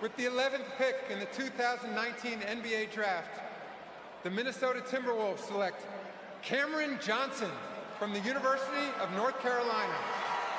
With the 11th pick in the 2019 NBA Draft, the Minnesota Timberwolves select Cameron Johnson from the University of North Carolina.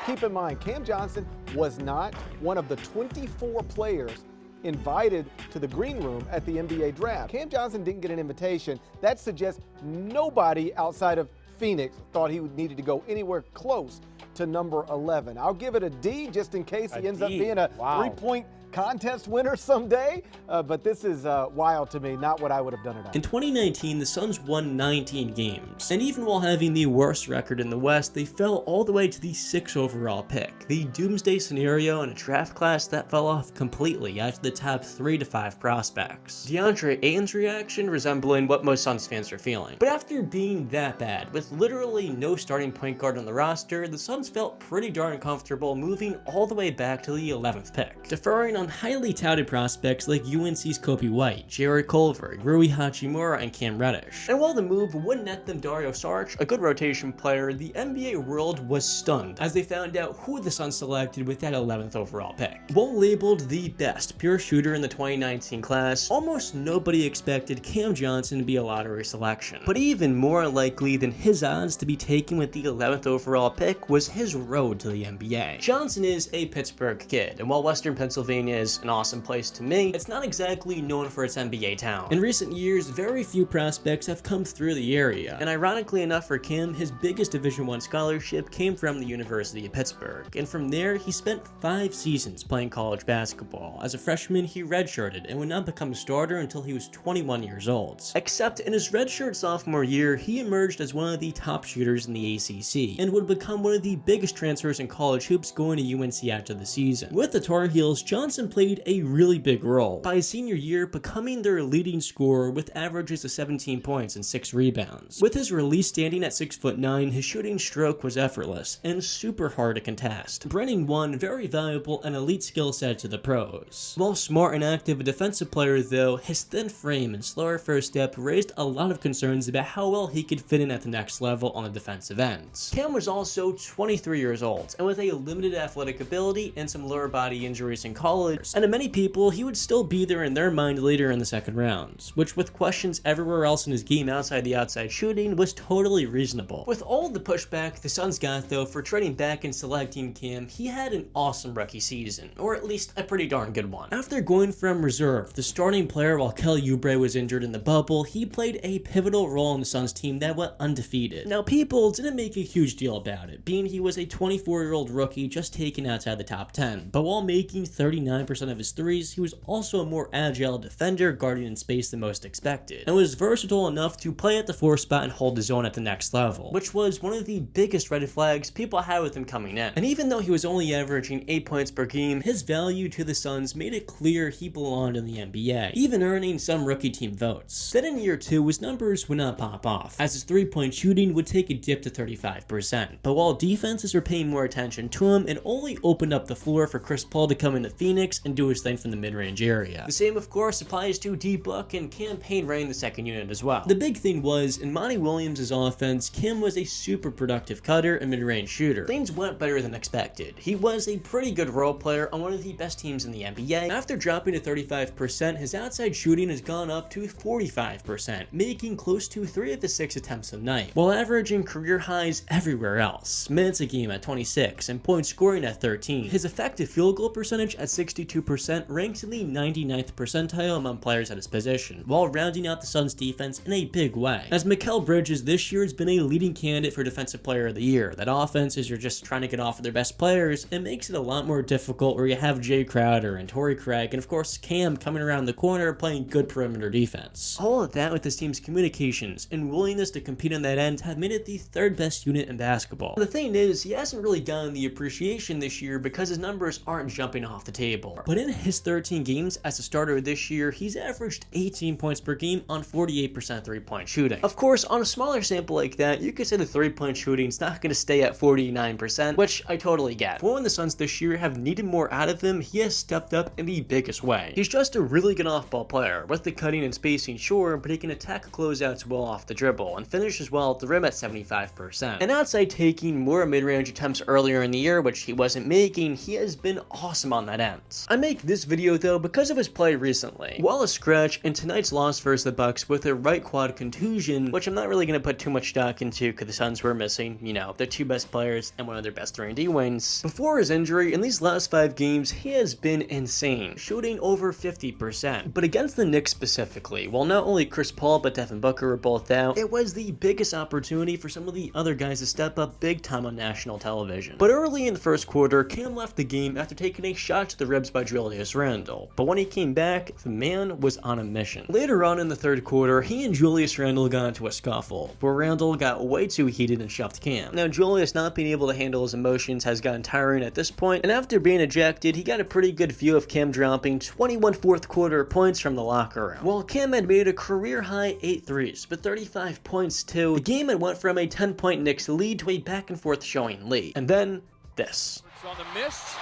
Keep in mind, Cam Johnson was not one of the 24 players invited to the green room at the NBA Draft. Cam Johnson didn't get an invitation. That suggests nobody outside of Phoenix thought he needed to go anywhere close to number 11. I'll give it a D just in case he ends up being a three-point contest winner someday, but this is wild to me, not what I would have done it on. In 2019, the Suns won 19 games, and even while having the worst record in the West, they fell all the way to the 6th overall pick, the doomsday scenario in a draft class that fell off completely after the top 3 to 5 prospects. DeAndre Ayton's reaction resembling what most Suns fans are feeling. But after being that bad, with literally no starting point guard on the roster, the Suns felt pretty darn comfortable moving all the way back to the 11th pick, deferring on highly touted prospects like UNC's Kobe White, Jared Culver, Rui Hachimura, and Cam Reddish. And while the move would net them Dario Saric, a good rotation player, the NBA world was stunned as they found out who the Suns selected with that 11th overall pick. While labeled the best pure shooter in the 2019 class, almost nobody expected Cam Johnson to be a lottery selection. But even more likely than his odds to be taken with the 11th overall pick was his road to the NBA. Johnson is a Pittsburgh kid, and while Western Pennsylvania is an awesome place to me, it's not exactly known for its NBA talent. In recent years, very few prospects have come through the area, and ironically enough for Cam, his biggest Division I scholarship came from the University of Pittsburgh, and from there he spent 5 seasons playing college basketball. As a freshman, he redshirted and would not become a starter until he was 21 years old. Except in his redshirt sophomore year, he emerged as one of the top shooters in the ACC, and would become one of the biggest transfers in college hoops going to UNC after the season. With the Tar Heels, Johnson played a really big role, by his senior year becoming their leading scorer with averages of 17 points and 6 rebounds. With his release standing at 6'9", his shooting stroke was effortless and super hard to contest, bringing one very valuable and elite skill set to the pros. While smart and active a defensive player though, his thin frame and slower first step raised a lot of concerns about how well he could fit in at the next level on the defensive end. Cam was also 23 years old, and with a limited athletic ability and some lower body injuries in college, and to many people, he would still be there in their mind later in the second round, which with questions everywhere else in his game outside the outside shooting was totally reasonable. With all the pushback the Suns got though for trading back and selecting Cam, he had an awesome rookie season, or at least a pretty darn good one. After going from reserve, the starting player while Kelly Oubre was injured in the bubble, he played a pivotal role in the Suns team that went undefeated. Now people didn't make a huge deal about it, being he was a 24-year-old rookie just taken outside the top 10, but while making 39% of his threes, he was also a more agile defender guarding in space than most expected, and was versatile enough to play at the 4 spot and hold his own at the next level, which was one of the biggest red flags people had with him coming in. And even though he was only averaging 8 points per game, his value to the Suns made it clear he belonged in the NBA, even earning some rookie team votes. Then in year 2, his numbers would not pop off, as his 3-point shooting would take a dip to 35%, but while defenses were paying more attention to him, it only opened up the floor for Chris Paul to come into Phoenix and do his thing from the mid-range area. The same of course applies to D-Book and Cam Payne running the second unit as well. The big thing was, in Monty Williams' offense, Cam was a super productive cutter and mid-range shooter. Things went better than expected. He was a pretty good role player on one of the best teams in the NBA. After dropping to 35%, his outside shooting has gone up to 45%, making close to 3 of his 6 attempts a night, while averaging career highs everywhere else. Minutes a game at 26 and point scoring at 13. His effective field goal percentage at 62% ranks in the 99th percentile among players at his position, while rounding out the Suns defense in a big way. As Mikal Bridges this year has been a leading candidate for Defensive Player of the Year, that offenses are just trying to get off of their best players, it makes it a lot more difficult where you have Jay Crowder and Torrey Craig and of course Cam coming around the corner playing good perimeter defense. All of that with this team's communications and willingness to compete on that end have made it the 3rd best unit in basketball. The thing is, he hasn't really gotten the appreciation this year because his numbers aren't jumping off the table. But in his 13 games as a starter this year, he's averaged 18 points per game on 48% 3-point shooting. Of course, on a smaller sample like that, you could say the 3-point shooting's not going to stay at 49%, which I totally get. But when the Suns this year have needed more out of him, he has stepped up in the biggest way. He's just a really good off-ball player, with the cutting and spacing sure, but he can attack closeouts well off the dribble, and finish as well at the rim at 75%. And outside taking more mid-range attempts earlier in the year, which he wasn't making, he has been awesome on that end. I make this video though because of his play recently. While a scratch in tonight's loss versus the Bucks with a right quad contusion, which I'm not really going to put too much stock into because the Suns were missing, you know, their two best players and one of their best 3-and-D wings. Before his injury, in these last 5 games, he has been insane, shooting over 50%. But against the Knicks specifically, while not only Chris Paul but Devin Booker were both out, it was the biggest opportunity for some of the other guys to step up big time on national television. But early in the first quarter, Cam left the game after taking a shot to the ribs by Julius Randle. But when he came back, the man was on a mission. Later on in the third quarter, he and Julius Randle got into a scuffle, where Randle got way too heated and shoved Cam. Now, Julius not being able to handle his emotions has gotten tiring at this point, and after being ejected, he got a pretty good view of Cam dropping 21 fourth quarter points from the locker room. While Cam had made a career-high 8 threes, but 35 points too, the game had went from a 10-point Knicks lead to a back-and-forth showing lead. And then, this. On the miss.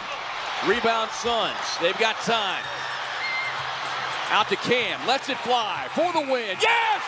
Rebound Suns. They've got time. Out to Cam. Lets it fly for the win. Yes!